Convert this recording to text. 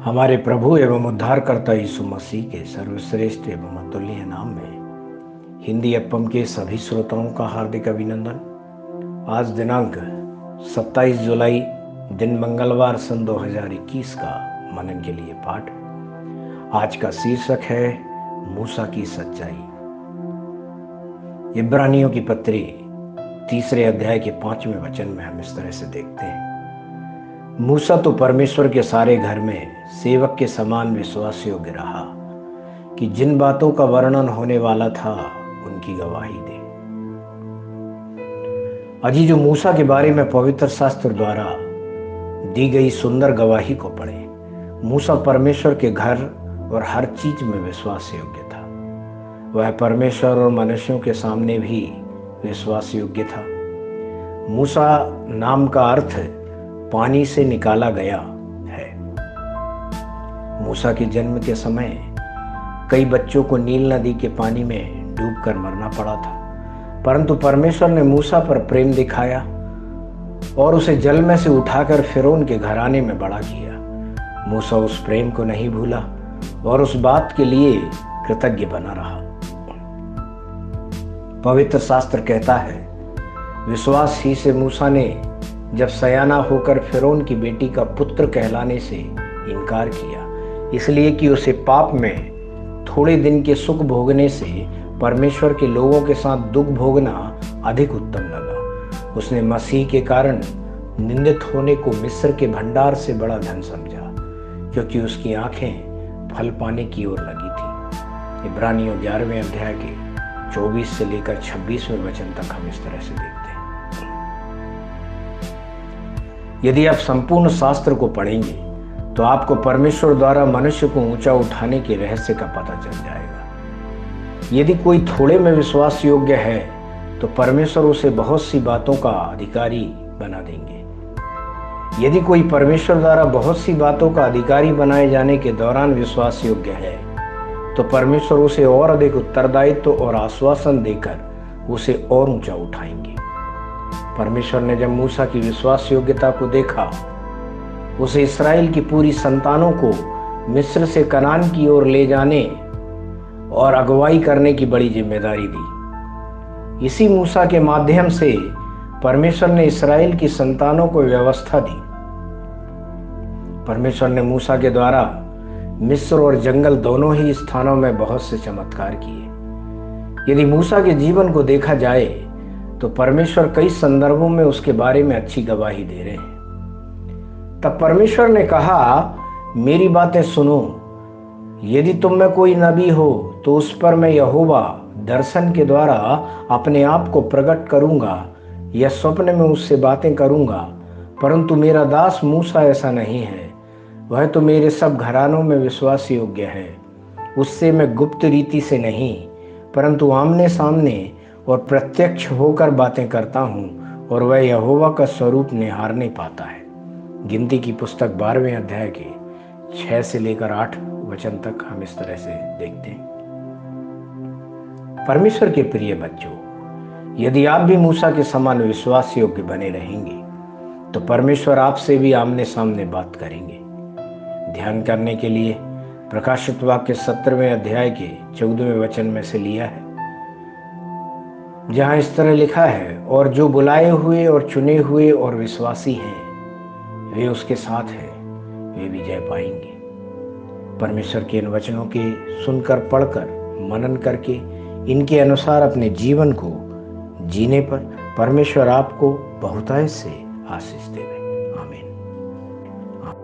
हमारे प्रभु एवं उद्धारकर्ता यीशु मसीह के सर्वश्रेष्ठ एवं अतुल्य नाम में हिंदी एफएम के सभी श्रोताओं का हार्दिक अभिनंदन। आज दिनांक 27 जुलाई दिन मंगलवार सन 2021 का मनन के लिए पाठ। आज का शीर्षक है मूसा की सच्चाई। इब्रानियों की पत्री 3 अध्याय के 5वें वचन में हम इस तरह से देखते हैं, मूसा तो परमेश्वर के सारे घर में सेवक के समान विश्वास योग्य रहा कि जिन बातों का वर्णन होने वाला था उनकी गवाही दे। अजी जो मूसा के बारे में पवित्र शास्त्र द्वारा दी गई सुंदर गवाही को पढ़ें। मूसा परमेश्वर के घर और हर चीज में विश्वास योग्य था। वह परमेश्वर और मनुष्यों के सामने भी विश्वास योग्य था। मूसा नाम का अर्थ पानी से निकाला गया है। मूसा के जन्म के समय कई बच्चों को नील नदी के पानी में डूबकर मरना पड़ा था, परंतु परमेश्वर ने मूसा पर प्रेम दिखाया और उसे जल में से उठाकर फिरौन के घराने में बड़ा किया। मूसा उस प्रेम को नहीं भूला और उस बात के लिए कृतज्ञ बना रहा। पवित्र शास्त्र कहता है, विश्वास ही से मूसा ने जब सयाना होकर फिरौन की बेटी का पुत्र कहलाने से इनकार किया, इसलिए कि उसे पाप में थोड़े दिन के सुख भोगने से परमेश्वर के लोगों के साथ दुख भोगना अधिक उत्तम लगा। उसने मसीह के कारण निंदित होने को मिस्र के भंडार से बड़ा धन समझा, क्योंकि उसकी आंखें फल पाने की ओर लगी थी। इब्रानियों 11वें अध्याय के 24 से लेकर 26वें वचन तक हम इस तरह से देखते हैं। यदि आप संपूर्ण शास्त्र को पढ़ेंगे तो आपको परमेश्वर द्वारा मनुष्य को ऊंचा उठाने के रहस्य का पता चल जाएगा। यदि कोई थोड़े में विश्वास योग्य है तो परमेश्वर उसे बहुत सी बातों का अधिकारी बना देंगे। यदि कोई परमेश्वर द्वारा बहुत सी बातों का अधिकारी बनाए जाने के दौरान विश्वास योग्य है तो परमेश्वर उसे और अधिक उत्तरदायित्व और आश्वासन देकर उसे और ऊंचा उठाएंगे। परमेश्वर ने जब मूसा की विश्वास योग्यता को देखा, उसे इस्राएल की पूरी संतानों को मिस्र से कनान की ओर ले जाने और अगुवाई करने की बड़ी जिम्मेदारी दी। इसी मूसा के माध्यम से परमेश्वर ने इस्राएल की संतानों को व्यवस्था दी। परमेश्वर ने मूसा के द्वारा मिस्र और जंगल दोनों ही स्थानों में बहुत से चमत्कार किए। यदि मूसा के जीवन को देखा जाए तो परमेश्वर कई संदर्भों में उसके बारे में अच्छी गवाही दे रहे हैं। तब परमेश्वर ने कहा, मेरी बातें सुनो, यदि तुम में कोई नबी हो तो उस पर मैं यहोवा दर्शन के द्वारा अपने आप को प्रकट करूंगा या स्वप्न में उससे बातें करूंगा, परंतु मेरा दास मूसा ऐसा नहीं है। वह तो मेरे सब घरानों में विश्वास योग्य है। उससे मैं गुप्त रीति से नहीं परंतु आमने सामने और प्रत्यक्ष होकर बातें करता हूँ, और वह यहोवा का स्वरूप निहारने पाता है। गिनती की पुस्तक 12वें अध्याय के 6 से लेकर 8 वचन तक हम इस तरह से देखते हैं। परमेश्वर के प्रिय बच्चों, यदि आप भी मूसा के समान विश्वास योग्य बने रहेंगे तो परमेश्वर आपसे भी आमने सामने बात करेंगे। ध्यान करने के लिए प्रकाशित वाक्य 17वें अध्याय के 14वें वचन में से लिया है, जहां इस तरह लिखा है, और जो बुलाए हुए और चुने हुए और विश्वासी हैं वे उसके साथ हैं, वे विजय पाएंगे। परमेश्वर के इन वचनों के सुनकर, पढ़कर, मनन करके इनके अनुसार अपने जीवन को जीने पर परमेश्वर आपको बहुतायत से आशीष देवे।